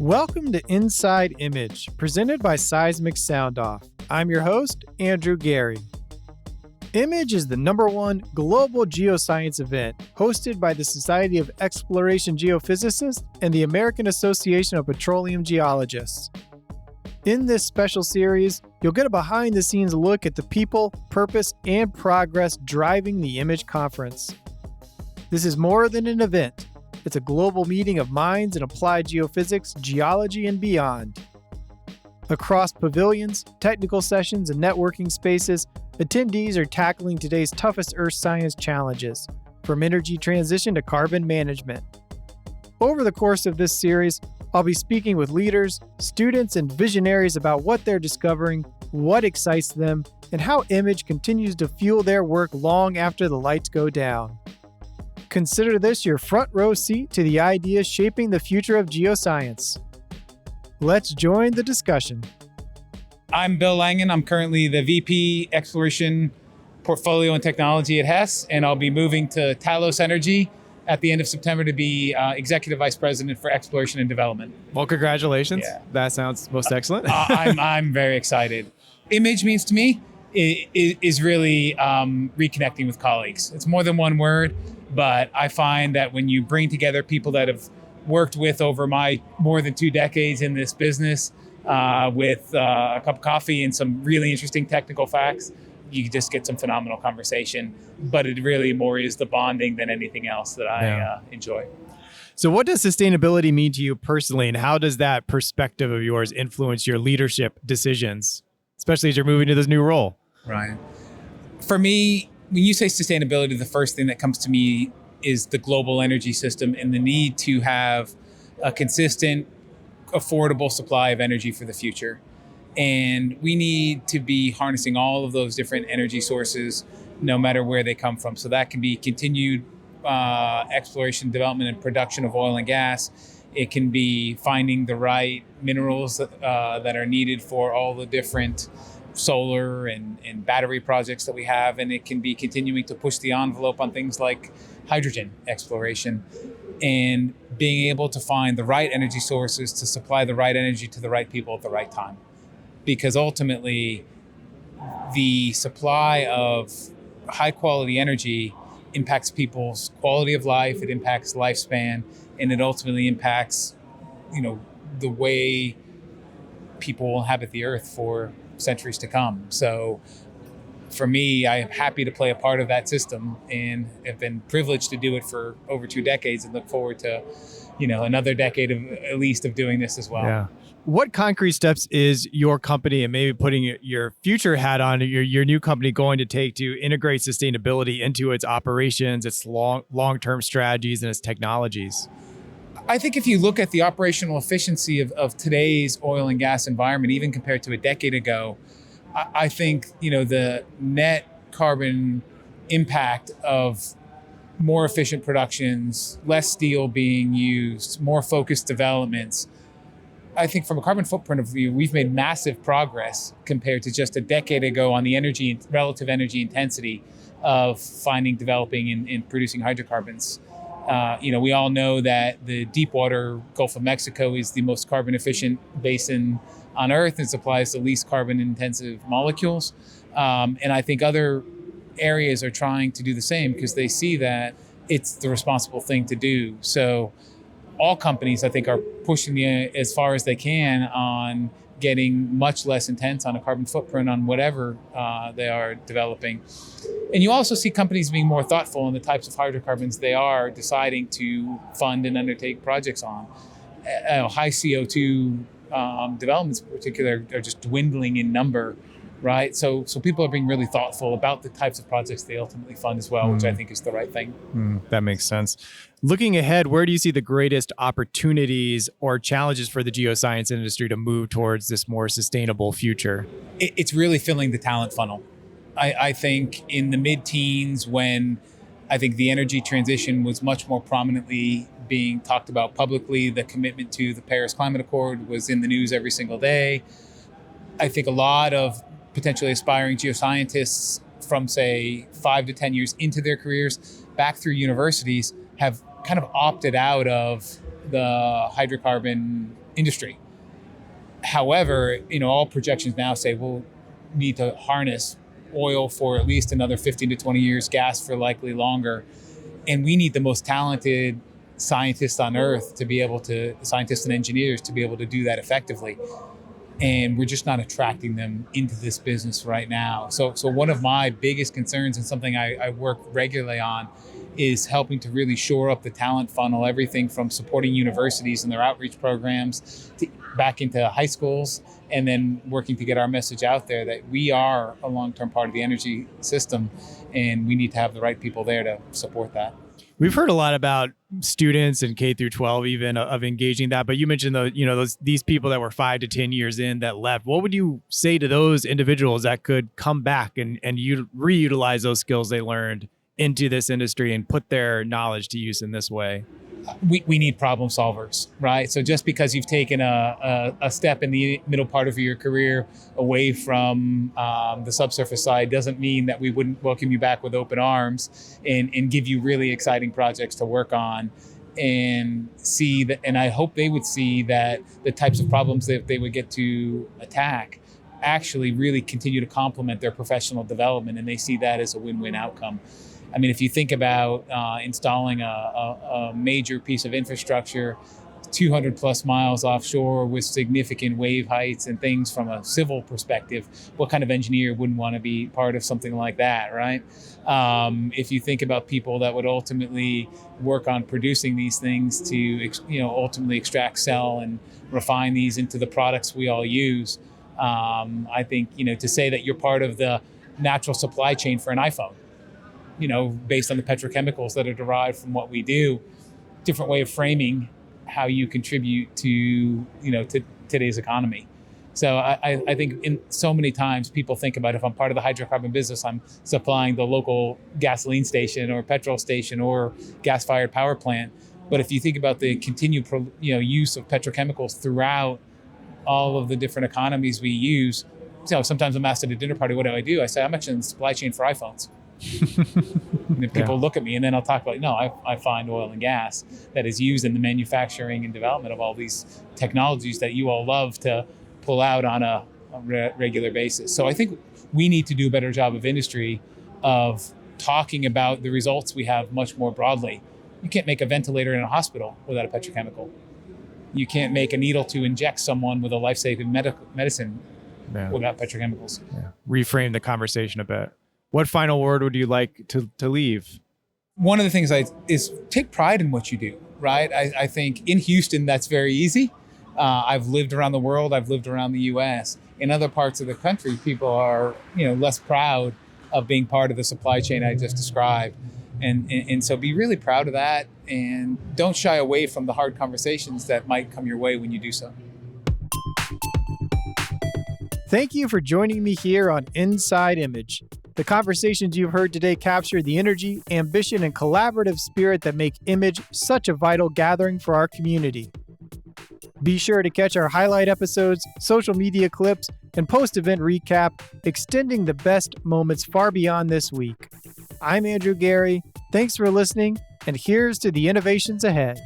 Welcome to Inside Image, presented by Seismic Soundoff. I'm your host, Andrew Geary. Image is the #1 global geoscience event hosted by the Society of Exploration Geophysicists and the American Association of Petroleum Geologists. In this special series, you'll get a behind-the-scenes look at the people, purpose, and progress driving the Image Conference. This is more than an event. It's a global meeting of minds in applied geophysics, geology, and beyond. Across pavilions, technical sessions, and networking spaces, attendees are tackling today's toughest earth science challenges, from energy transition to carbon management. Over the course of this series, I'll be speaking with leaders, students, and visionaries about what they're discovering, what excites them, and how Image continues to fuel their work long after the lights go down. Consider this your front row seat to the ideas shaping the future of geoscience. Let's join the discussion. I'm Bill Langin. I'm currently the VP Exploration Portfolio and Technology at Hess, and I'll be moving to Talos Energy at the end of September to be Executive Vice President for Exploration and Development. Well, congratulations. Yeah. That sounds most excellent. I'm very excited. Image means to me is really reconnecting with colleagues. It's more than one word, but I find that when you bring together people that have worked with over my more than 2 decades in this business with a cup of coffee and some really interesting technical facts, you just get some phenomenal conversation. But it really more is the bonding than anything else that I enjoy. So what does sustainability mean to you personally, and how does that perspective of yours influence your leadership decisions, especially as you're moving to this new role? Right. For me, when you say sustainability, the first thing that comes to me is the global energy system and the need to have a consistent, affordable supply of energy for the future. And we need to be harnessing all of those different energy sources, no matter where they come from. So that can be continued exploration, development, and production of oil and gas. It can be finding the right minerals that are needed for all the different solar and battery projects that we have. And it can be continuing to push the envelope on things like hydrogen exploration and being able to find the right energy sources to supply the right energy to the right people at the right time. Because ultimately, the supply of high quality energy impacts people's quality of life, it impacts lifespan, and it ultimately impacts, the way people will inhabit the earth for centuries to come. So for me, I am happy to play a part of that system and have been privileged to do it for over 2 decades and look forward to, another decade at least of doing this as well. Yeah. What concrete steps is your company, and maybe putting your future hat on, your new company going to take to integrate sustainability into its operations, its long-term strategies, and its technologies? I think if you look at the operational efficiency of today's oil and gas environment, even compared to a decade ago, I think, the net carbon impact of more efficient productions, less steel being used, more focused developments. I think from a carbon footprint of view, we've made massive progress compared to just a decade ago on the relative energy intensity of finding, developing, and producing hydrocarbons. We all know that the deepwater Gulf of Mexico is the most carbon efficient basin on Earth and supplies the least carbon intensive molecules. And I think other areas are trying to do the same because they see that it's the responsible thing to do. So all companies, I think, are pushing as far as they can on getting much less intense on a carbon footprint on whatever they are developing. And you also see companies being more thoughtful in the types of hydrocarbons they are deciding to fund and undertake projects on. High CO2 developments in particular are just dwindling in number, right? So people are being really thoughtful about the types of projects they ultimately fund as well, which I think is the right thing. That makes sense. Looking ahead, where do you see the greatest opportunities or challenges for the geoscience industry to move towards this more sustainable future? It's really filling the talent funnel. I think in the mid-teens, when I think the energy transition was much more prominently being talked about publicly, the commitment to the Paris Climate Accord was in the news every single day. I think a lot of potentially aspiring geoscientists from, say, 5 to 10 years into their careers back through universities have kind of opted out of the hydrocarbon industry. However, all projections now say we'll need to harness oil for at least another 15 to 20 years, gas for likely longer. And we need the most talented scientists on earth scientists and engineers to be able to do that effectively. And we're just not attracting them into this business right now. So one of my biggest concerns, and something I work regularly on, is helping to really shore up the talent funnel, everything from supporting universities and their outreach programs back into high schools, and then working to get our message out there that we are a long-term part of the energy system, and we need to have the right people there to support that. We've heard a lot about students and K through 12 even of engaging that, but you mentioned these people that were 5 to 10 years in that left. What would you say to those individuals that could come back and reutilize those skills they learned into this industry and put their knowledge to use in this way? We need problem solvers, right? So just because you've taken a step in the middle part of your career away from the subsurface side doesn't mean that we wouldn't welcome you back with open arms and give you really exciting projects to work on, and see that. And I hope they would see that the types of problems that they would get to attack actually really continue to complement their professional development, and they see that as a win-win outcome. I mean, if you think about installing a major piece of infrastructure 200 plus miles offshore with significant wave heights and things from a civil perspective, what kind of engineer wouldn't want to be part of something like that, right? If you think about people that would ultimately work on producing these things to, ultimately extract, sell, and refine these into the products we all use, I think, to say that you're part of the natural supply chain for an iPhone, based on the petrochemicals that are derived from what we do, different way of framing how you contribute to today's economy. So I think in so many times people think about, if I'm part of the hydrocarbon business, I'm supplying the local gasoline station or petrol station or gas-fired power plant. But if you think about the continued use of petrochemicals throughout all of the different economies we use, sometimes I'm asked at a dinner party, what do? I say, I'm actually in the supply chain for iPhones. And people look at me, and then I'll talk about, I find oil and gas that is used in the manufacturing and development of all these technologies that you all love to pull out on a regular basis. So I think we need to do a better job of industry of talking about the results we have much more broadly. You can't make a ventilator in a hospital without a petrochemical. You can't make a needle to inject someone with a life-saving medicine without petrochemicals. Yeah. Reframe the conversation a bit. What final word would you like to leave? One of the things is take pride in what you do, right? I think in Houston, that's very easy. I've lived around the world. I've lived around the U.S. In other parts of the country, people are, less proud of being part of the supply chain I just described. And so be really proud of that, and don't shy away from the hard conversations that might come your way when you do so. Thank you for joining me here on Inside Image. The conversations you've heard today capture the energy, ambition, and collaborative spirit that make Image such a vital gathering for our community. Be sure to catch our highlight episodes, social media clips, and post-event recap, extending the best moments far beyond this week. I'm Andrew Geary. Thanks for listening, and here's to the innovations ahead.